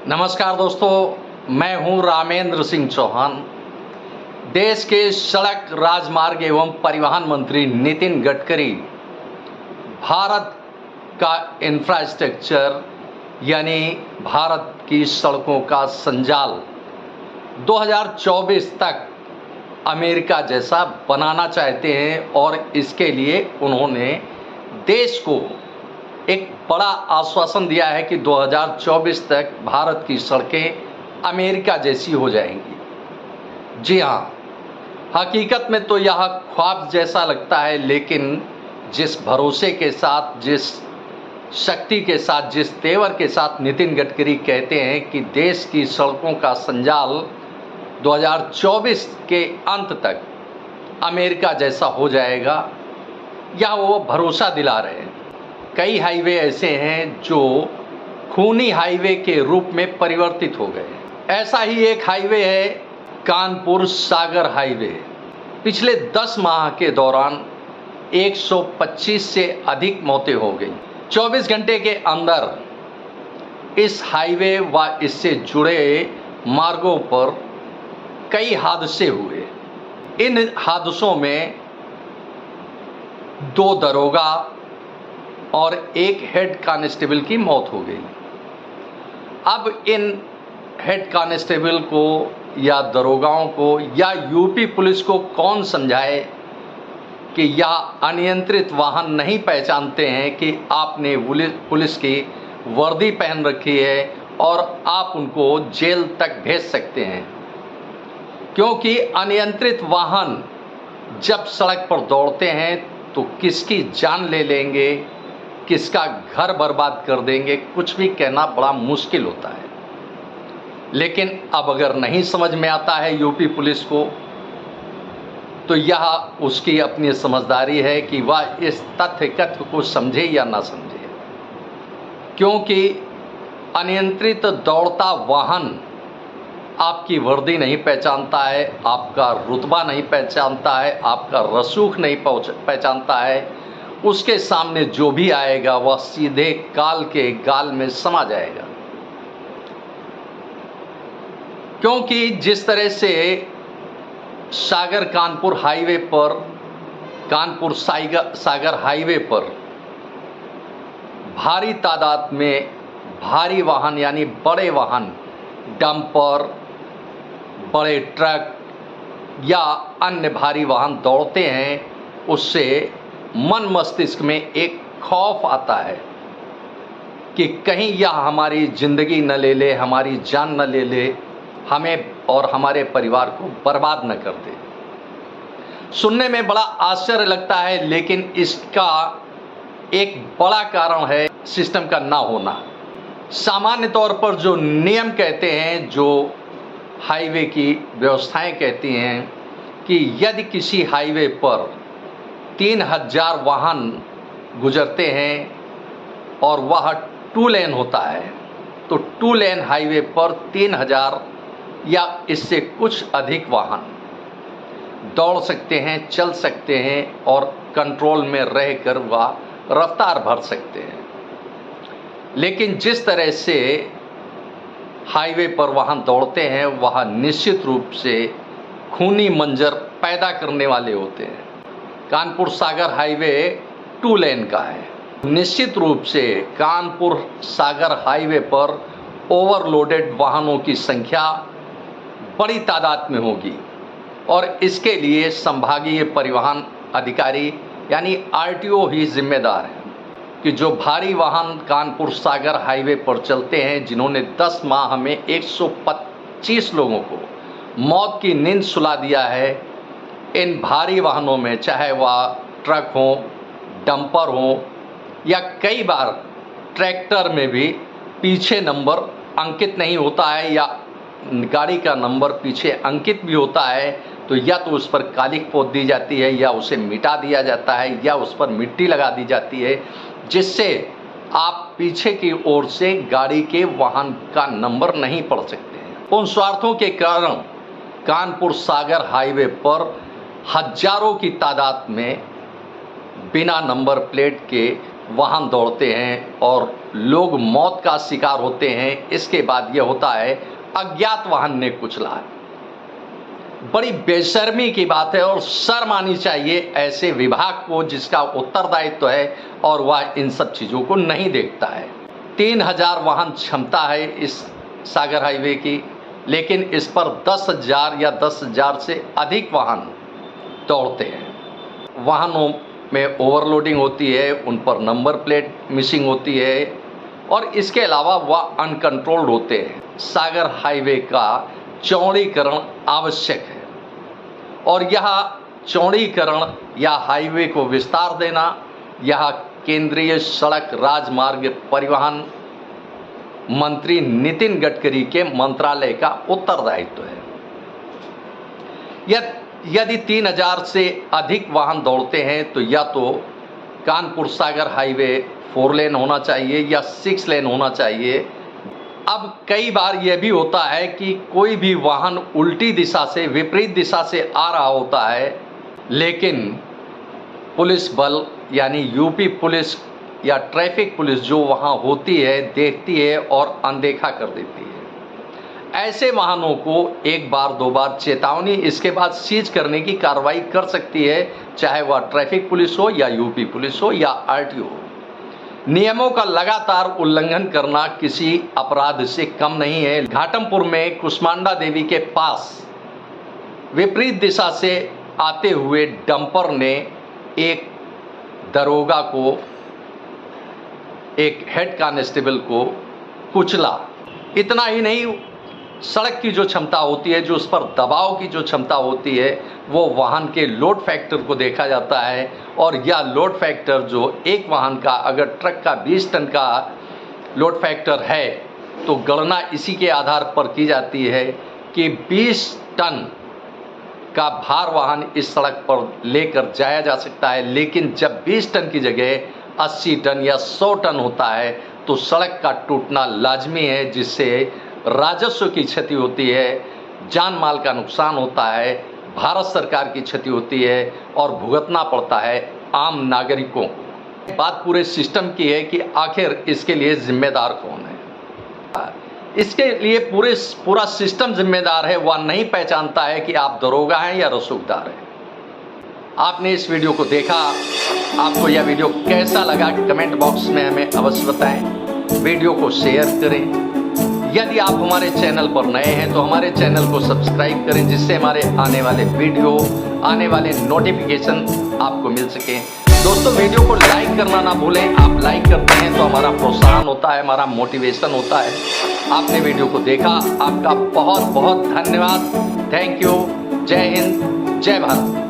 नमस्कार दोस्तों, मैं हूं रामेंद्र सिंह चौहान। देश के सड़क राजमार्ग एवं परिवहन मंत्री नितिन गडकरी भारत का इंफ्रास्ट्रक्चर यानी भारत की सड़कों का संजाल 2024 तक अमेरिका जैसा बनाना चाहते हैं और इसके लिए उन्होंने देश को एक बड़ा आश्वासन दिया है कि 2024 तक भारत की सड़कें अमेरिका जैसी हो जाएंगी। जी हाँ, हकीकत में तो यह ख्वाब जैसा लगता है, लेकिन जिस भरोसे के साथ, जिस शक्ति के साथ, जिस तेवर के साथ नितिन गडकरी कहते हैं कि देश की सड़कों का संजाल 2024 के अंत तक अमेरिका जैसा हो जाएगा, यह वो भरोसा दिला रहे हैं। कई हाईवे ऐसे हैं जो खूनी हाईवे के रूप में परिवर्तित हो गए। ऐसा ही एक हाईवे है कानपुर सागर हाईवे। पिछले 10 माह के दौरान 125 से अधिक मौतें हो गई। 24 घंटे के अंदर इस हाईवे व इससे जुड़े मार्गों पर कई हादसे हुए। इन हादसों में 2 दरोगा और 1 हेड कांस्टेबल की मौत हो गई। अब इन हेड कांस्टेबल को या दरोगाओं को या यूपी पुलिस को कौन समझाए कि यह अनियंत्रित वाहन नहीं पहचानते हैं कि आपने पुलिस की वर्दी पहन रखी है और आप उनको जेल तक भेज सकते हैं। क्योंकि अनियंत्रित वाहन जब सड़क पर दौड़ते हैं तो किसकी जान ले लेंगे, किसका घर बर्बाद कर देंगे, कुछ भी कहना बड़ा मुश्किल होता है। लेकिन अब अगर नहीं समझ में आता है यूपी पुलिस को, तो यह उसकी अपनी समझदारी है कि वह इस तथ्य को समझे या ना समझे। क्योंकि अनियंत्रित दौड़ता वाहन आपकी वर्दी नहीं पहचानता है, आपका रुतबा नहीं पहचानता है, आपका रसूख नहीं पहचानता है। उसके सामने जो भी आएगा वह सीधे काल के गाल में समा जाएगा। क्योंकि जिस तरह से सागर कानपुर हाईवे पर, कानपुर सागर हाईवे पर भारी तादाद में भारी वाहन यानी बड़े वाहन, डंपर, बड़े ट्रक या अन्य भारी वाहन दौड़ते हैं, उससे मन मस्तिष्क में एक खौफ आता है कि कहीं यह हमारी ज़िंदगी न ले ले, हमारी जान न ले ले, हमें और हमारे परिवार को बर्बाद न कर दे। सुनने में बड़ा आश्चर्य लगता है, लेकिन इसका एक बड़ा कारण है सिस्टम का ना होना। सामान्य तौर पर जो नियम कहते हैं, जो हाईवे की व्यवस्थाएं कहती हैं कि यदि किसी हाईवे पर 3000 वाहन गुजरते हैं और वह 2 लेन होता है, तो 2 लेन हाईवे पर 3000 या इससे कुछ अधिक वाहन दौड़ सकते हैं, चल सकते हैं और कंट्रोल में रहकर वह रफ्तार भर सकते हैं। लेकिन जिस तरह से हाईवे पर वाहन दौड़ते हैं, वह निश्चित रूप से खूनी मंजर पैदा करने वाले होते हैं। कानपुर सागर हाईवे 2 लेन का है। निश्चित रूप से कानपुर सागर हाईवे पर ओवरलोडेड वाहनों की संख्या बड़ी तादाद में होगी और इसके लिए संभागीय परिवहन अधिकारी यानी आरटीओ ही जिम्मेदार है कि जो भारी वाहन कानपुर सागर हाईवे पर चलते हैं, जिन्होंने 10 माह में 125 लोगों को मौत की नींद सुला दिया है, इन भारी वाहनों में चाहे वह ट्रक हो, डंपर हो या कई बार ट्रैक्टर में भी पीछे नंबर अंकित नहीं होता है या गाड़ी का नंबर पीछे अंकित भी होता है, तो या तो उस पर कालिख पोत दी जाती है या उसे मिटा दिया जाता है या उस पर मिट्टी लगा दी जाती है, जिससे आप पीछे की ओर से गाड़ी के वाहन का नंबर नहीं पढ़ सकते हैं। उन स्वार्थों के कारण कानपुर सागर हाईवे पर हजारों की तादाद में बिना नंबर प्लेट के वाहन दौड़ते हैं और लोग मौत का शिकार होते हैं, इसके बाद यह होता है अज्ञात वाहन ने कुचला। बड़ी बेशर्मी की बात है और शर्म आनी चाहिए ऐसे विभाग को जिसका उत्तरदायित्व है और वह इन सब चीज़ों को नहीं देखता है। 3000 वाहन क्षमता है इस सागर हाईवे की, लेकिन इस पर 10,000 या 10,000 से अधिक वाहन दौड़ते हैं। वाहनों में ओवरलोडिंग होती है, उन पर नंबर प्लेट मिसिंग होती है और इसके अलावा वह अनकंट्रोल्ड होते हैं। सागर हाईवे का चौड़ीकरण आवश्यक है और यह चौड़ीकरण या हाईवे को विस्तार देना यह केंद्रीय सड़क राजमार्ग परिवहन मंत्री नितिन गडकरी के मंत्रालय का उत्तरदायित्व है। यदि 3000 से अधिक वाहन दौड़ते हैं तो या तो कानपुर सागर हाईवे 4 लेन होना चाहिए या 6 लेन होना चाहिए। अब कई बार यह भी होता है कि कोई भी वाहन उल्टी दिशा से, विपरीत दिशा से आ रहा होता है, लेकिन पुलिस बल यानी यूपी पुलिस या ट्रैफिक पुलिस जो वहां होती है देखती है और अनदेखा कर देती है। ऐसे वाहनों को एक बार 2 बार चेतावनी, इसके बाद सीज करने की कार्रवाई कर सकती है, चाहे वह ट्रैफिक पुलिस हो या यूपी पुलिस हो या आरटीओ हो। नियमों का लगातार उल्लंघन करना किसी अपराध से कम नहीं है। घाटमपुर में कुष्मांडा देवी के पास विपरीत दिशा से आते हुए डंपर ने एक दरोगा को, एक हेड कांस्टेबल को कुचला। इतना ही नहीं, सड़क की जो क्षमता होती है, जो उस पर दबाव की जो क्षमता होती है, वो वाहन के लोड फैक्टर को देखा जाता है और यह लोड फैक्टर जो एक वाहन का, अगर ट्रक का 20 टन का लोड फैक्टर है तो गणना इसी के आधार पर की जाती है कि 20 टन का भार वाहन इस सड़क पर लेकर जाया जा सकता है। लेकिन जब 20 टन की जगह 80 टन या 100 टन होता है तो सड़क का टूटना लाजमी है, जिससे राजस्व की क्षति होती है, जान माल का नुकसान होता है, भारत सरकार की क्षति होती है और भुगतना पड़ता है आम नागरिकों को। बात पूरे सिस्टम की है कि आखिर इसके लिए जिम्मेदार कौन है। इसके लिए पूरा सिस्टम जिम्मेदार है, वह नहीं पहचानता है कि आप दरोगा हैं या रसूखदार हैं। आपने इस वीडियो को देखा, आपको यह वीडियो कैसा लगा कमेंट बॉक्स में हमें अवश्य बताएं। वीडियो को शेयर करें। यदि आप हमारे चैनल पर नए हैं तो हमारे चैनल को सब्सक्राइब करें, जिससे हमारे आने वाले वीडियो, आने वाले नोटिफिकेशन आपको मिल सके। दोस्तों, वीडियो को लाइक करना ना भूलें। आप लाइक करते हैं तो हमारा प्रोत्साहन होता है, हमारा मोटिवेशन होता है। आपने वीडियो को देखा, आपका बहुत बहुत धन्यवाद। Thank you. जय हिंद, जय भारत।